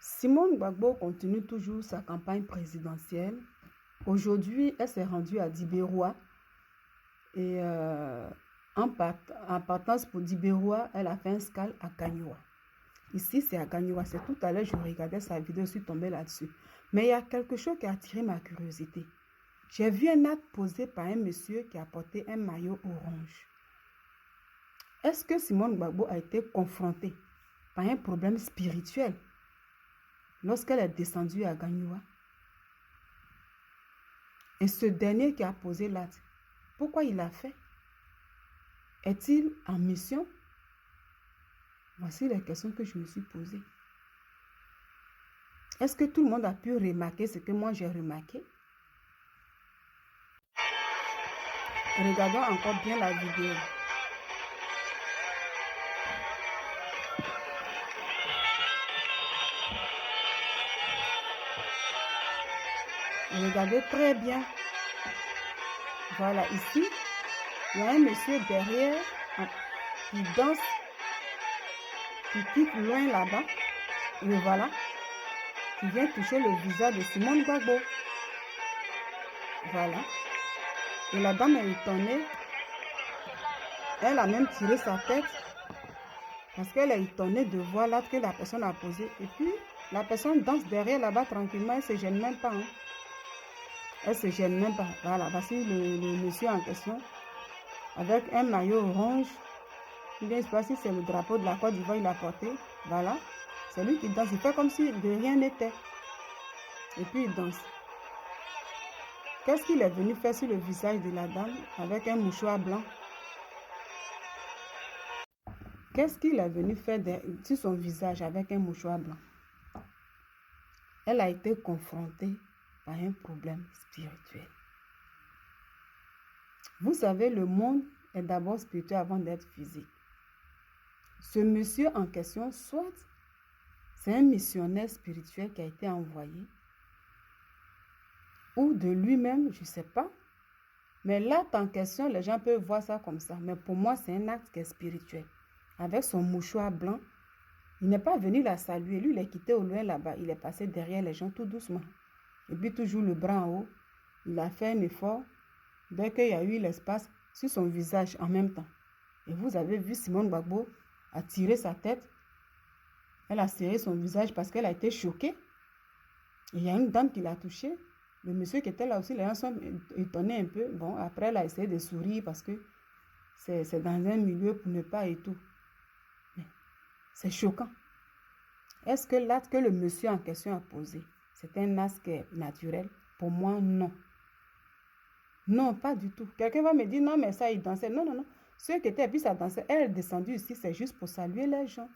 Simone Gbagbo continue toujours sa campagne présidentielle. Aujourd'hui, elle s'est rendue à Dibérois et en partance pour Dibérois, elle a fait un scale à Gagnoua. Ici, c'est à Gagnoua. C'est tout à l'heure, je regardais sa vidéo, je suis tombée là-dessus. Mais il y a quelque chose qui a attiré ma curiosité. J'ai vu un acte posé par un monsieur qui a porté un maillot orange. Est-ce que Simone Gbagbo a été confrontée par un problème spirituel lorsqu'elle est descendue à Gagnoua? Et ce dernier qui a posé l'acte, pourquoi il l'a fait? Est-il en mission? Voici les questions que je me suis posées. Est-ce que tout le monde a pu remarquer ce que moi j'ai remarqué? Regardons encore bien la vidéo. Regardez très bien. Voilà, ici, il y a un monsieur derrière qui danse, qui quitte loin là-bas. Et voilà, qui vient toucher le visage de Simone Gbagbo. Voilà. Et la dame est étonnée. Elle a même tiré sa tête parce qu'elle est étonnée de voir l'acte que la personne a posé. Et puis, la personne danse derrière là-bas tranquillement. Elle ne se gêne même pas. Hein. Elle ne se gêne même pas. Voilà, voici le monsieur en question avec un maillot orange. Je ne sais pas si c'est le drapeau de la Côte d'Ivoire qu'il a porté. Voilà. C'est lui qui danse. Il fait comme si de rien n'était. Et puis il danse. Qu'est-ce qu'il est venu faire sur le visage de la dame avec un mouchoir blanc? Qu'est-ce qu'il est venu faire sur son visage avec un mouchoir blanc? Elle a été confrontée par un problème spirituel. Vous savez, le monde est d'abord spirituel avant d'être physique. Ce monsieur en question, soit c'est un missionnaire spirituel qui a été envoyé, ou de lui-même, je ne sais pas. Mais l'acte en question, les gens peuvent voir ça comme ça. Mais pour moi, c'est un acte qui est spirituel. Avec son mouchoir blanc, il n'est pas venu la saluer. Lui, il est quitté au loin là-bas. Il est passé derrière les gens tout doucement. Et puis toujours le bras en haut. Il a fait un effort. Dès qu'il y a eu l'espace sur son visage en même temps. Et vous avez vu Simone Gbagbo a tiré sa tête. Elle a serré son visage parce qu'elle a été choquée. Et il y a une dame qui l'a touchée. Le monsieur qui était là aussi, les gens sont étonnés un peu. Bon, après, elle a essayé de sourire parce que c'est dans un milieu pour ne pas et tout. Mais c'est choquant. Est-ce que l'acte que le monsieur en question a posé, c'est un acte naturel? Pour moi, non. Non, pas du tout. Quelqu'un va me dire, non, mais ça, il dansait. Non, non, non. Ceux qui étaient, puis ça dansait, elle est descendue ici, c'est juste pour saluer les gens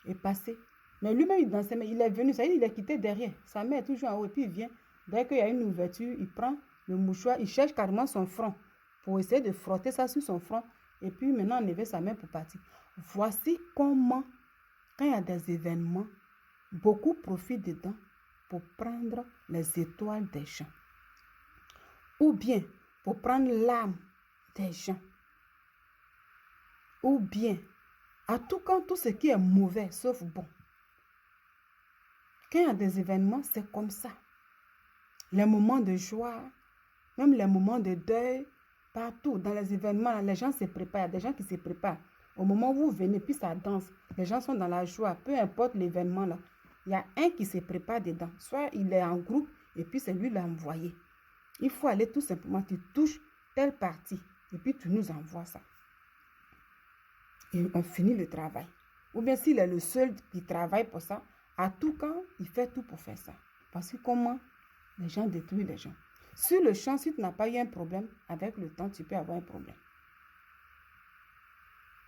et passer. Mais lui-même, il dansait, mais il est venu, ça y est, il est quitté derrière. Sa mère est toujours en haut, et puis il vient. Dès qu'il y a une ouverture, il prend le mouchoir, il cherche carrément son front pour essayer de frotter ça sur son front. Et puis maintenant, enlever sa main pour partir. Voici comment, quand il y a des événements, beaucoup profitent dedans pour prendre les étoiles des gens. Ou bien pour prendre l'âme des gens. Ou bien, à tout quand tout ce qui est mauvais, sauf bon. Quand il y a des événements, c'est comme ça. Les moments de joie, même les moments de deuil, partout, dans les événements, les gens se préparent. Il y a des gens qui se préparent. Au moment où vous venez, puis ça danse. Les gens sont dans la joie, peu importe l'événement là. Il y a un qui se prépare dedans. Soit il est en groupe, et puis c'est lui l'envoyé. Il faut aller tout simplement, tu touches telle partie, et puis tu nous envoies ça. Et on finit le travail. Ou bien s'il est le seul qui travaille pour ça, à tout camp, il fait tout pour faire ça. Parce que comment les gens détruisent les gens. Sur le champ, si tu n'as pas eu un problème, avec le temps, tu peux avoir un problème.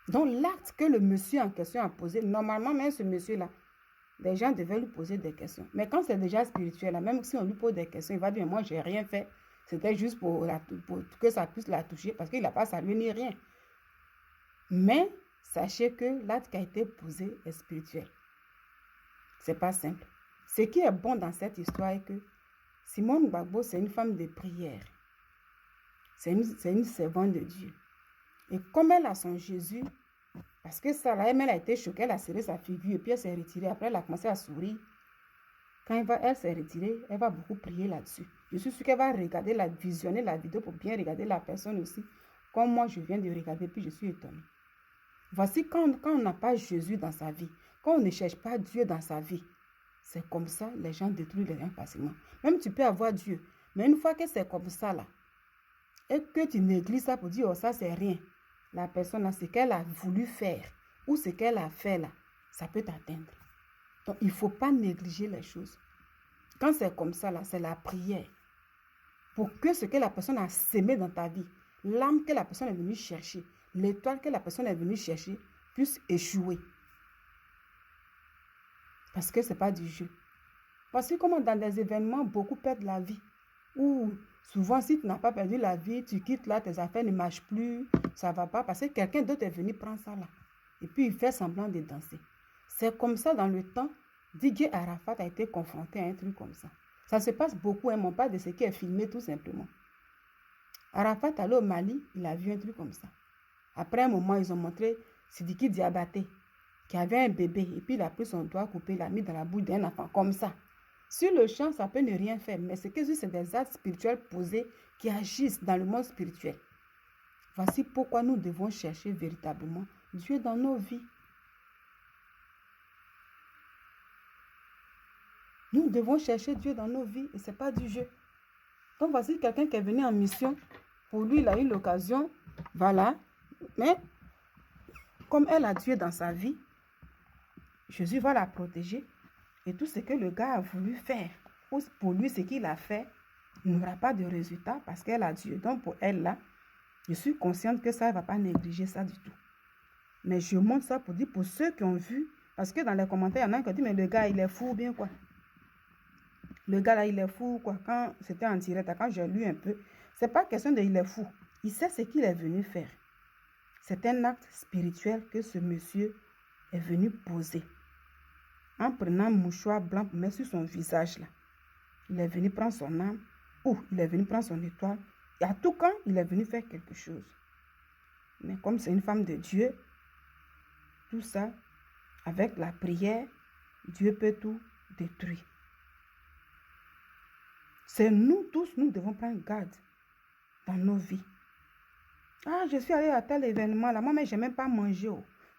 Donc, l'acte que le monsieur en question a posé, normalement, même ce monsieur-là, les gens devaient lui poser des questions. Mais quand c'est déjà spirituel, là, même si on lui pose des questions, il va dire, moi, je n'ai rien fait. C'était juste pour que ça puisse la toucher, parce qu'il n'a pas salué ni rien. Mais, sachez que l'acte qui a été posé est spirituel. Ce n'est pas simple. Ce qui est bon dans cette histoire est que Simone Gbagbo, c'est une femme de prière. C'est une servante de Dieu. Et comme elle a son Jésus, parce que ça, là, elle a été choquée, elle a serré sa figure, et puis elle s'est retirée. Après, elle a commencé à sourire. Quand elle s'est retirée, elle va beaucoup prier là-dessus. Je suis sûre qu'elle va visionner la vidéo pour bien regarder la personne aussi. Comme moi, je viens de regarder, puis je suis étonnée. Voici quand on n'a pas Jésus dans sa vie, quand on ne cherche pas Dieu dans sa vie, c'est comme ça, les gens détruisent les gens facilement. Même tu peux avoir Dieu, mais une fois que c'est comme ça là, et que tu négliges ça pour dire, oh ça c'est rien, la personne là, ce qu'elle a voulu faire, ou ce qu'elle a fait là, ça peut t'atteindre. Donc il ne faut pas négliger les choses. Quand c'est comme ça là, c'est la prière. Pour que ce que la personne a sémé dans ta vie, l'âme que la personne est venue chercher, l'étoile que la personne est venue chercher, puisse échouer. Parce que ce n'est pas du jeu. Parce que comme dans des événements, beaucoup perdent la vie. Ou souvent, si tu n'as pas perdu la vie, tu quittes là, tes affaires ne marchent plus, ça ne va pas. Parce que quelqu'un d'autre est venu prendre ça là. Et puis, il fait semblant de danser. C'est comme ça dans le temps. Didier Arafat a été confronté à un truc comme ça. Ça se passe beaucoup, mon pas de ce qui est filmé tout simplement. Arafat allé au Mali, il a vu un truc comme ça. Après un moment, ils ont montré Sidiki Diabaté, qui avait un bébé, et puis il a pris son doigt coupé, il l'a mis dans la bouche d'un enfant, comme ça. Sur le champ, ça peut ne rien faire, mais c'est que c'est des actes spirituels posés qui agissent dans le monde spirituel. Voici pourquoi nous devons chercher véritablement Dieu dans nos vies. Nous devons chercher Dieu dans nos vies, et ce n'est pas du jeu. Donc voici quelqu'un qui est venu en mission. Pour lui, il a eu l'occasion, voilà. Mais comme elle a Dieu dans sa vie, Jésus va la protéger. Et tout ce que le gars a voulu faire, ou pour lui, ce qu'il a fait, il n'aura pas de résultat parce qu'elle a Dieu. Donc pour elle, là, je suis consciente que ça ne va pas négliger ça du tout. Mais je montre ça pour dire, pour ceux qui ont vu, parce que dans les commentaires, il y en a qui ont dit, mais le gars, il est fou ou bien quoi? Le gars là, il est fou quoi? Quand c'était en direct, quand j'ai lu un peu, c'est pas question de il est fou. Il sait ce qu'il est venu faire. C'est un acte spirituel que ce monsieur est venu poser. En prenant un mouchoir blanc pour mettre sur son visage là. Il est venu prendre son âme, ou il est venu prendre son étoile. Et à tout quand, il est venu faire quelque chose. Mais comme c'est une femme de Dieu, tout ça, avec la prière, Dieu peut tout détruire. C'est nous tous, nous devons prendre garde dans nos vies. Ah, je suis allée à tel événement là. Moi, mais je n'ai même pas mangé.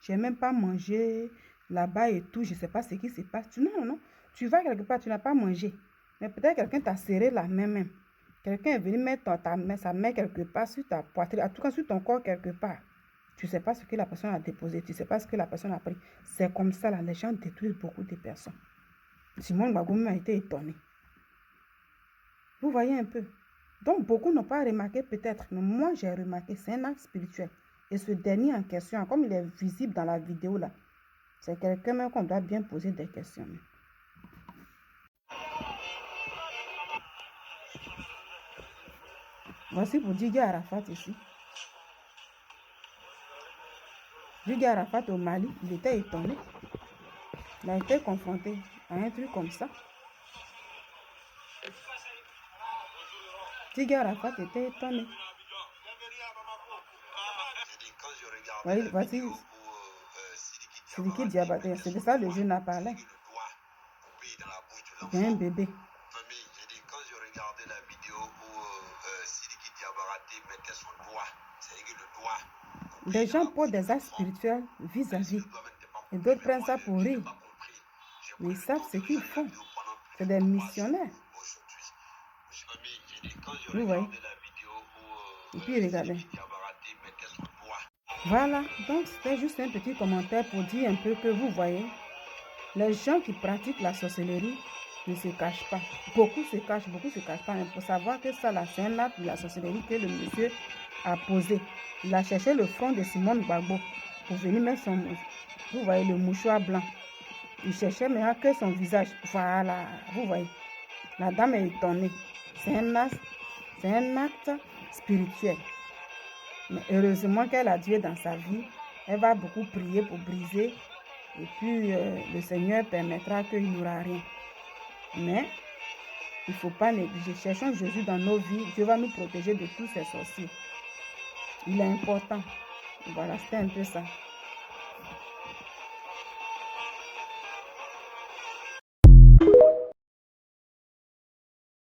Je n'ai même pas mangé là-bas et tout. Je ne sais pas ce qui se passe. Non, non. Tu vas quelque part, tu n'as pas mangé. Mais peut-être quelqu'un t'a serré la main même. Quelqu'un est venu mettre sa main quelque part sur ta poitrine, en tout cas sur ton corps quelque part. Tu ne sais pas ce que la personne a déposé. Tu ne sais pas ce que la personne a pris. C'est comme ça là. Les gens détruisent beaucoup de personnes. Simone Bagoum a été étonné. Vous voyez un peu. Donc, beaucoup n'ont pas remarqué peut-être, mais moi, j'ai remarqué, c'est un acte spirituel. Et ce dernier en question, comme il est visible dans la vidéo là, c'est quelqu'un même qu'on doit bien poser des questions. Voici pour Didier Arafat ici. Didier Arafat au Mali, il était étonné. Il a été confronté à un truc comme ça. Didier Arafat était étonné. Voici Sidiki Diabaté. C'est de ça le jeune a parlé. Il y a un bébé. Quand je regardais la vidéo où Sidiki Diabaté mettait son doigt, c'est-à-dire le doigt. Les gens posent des actes spirituels vis-à-vis. Et d'autres prennent ça pour rire. Mais ils savent ce qu'ils font. C'est des missionnaires. Vous voyez. Et puis regardez. Voilà, donc c'était juste un petit commentaire pour dire un peu que vous voyez, les gens qui pratiquent la sorcellerie ne se cachent pas. Beaucoup se cachent pas. Mais pour savoir que ça là, c'est un acte de la sorcellerie que le monsieur a posé. Il a cherché le front de Simone Gbagbo pour venir mettre son, vous voyez, le mouchoir blanc. Il cherchait mais que son visage. Voilà, vous voyez. La dame est étonnée. C'est un acte spirituel. Mais heureusement qu'elle a Dieu dans sa vie. Elle va beaucoup prier pour briser. Et puis le Seigneur permettra qu'il n'y aura rien. Mais il ne faut pas négliger. Cherchons Jésus dans nos vies. Dieu va nous protéger de tous ces sorciers. Il est important. Voilà, c'était un peu ça.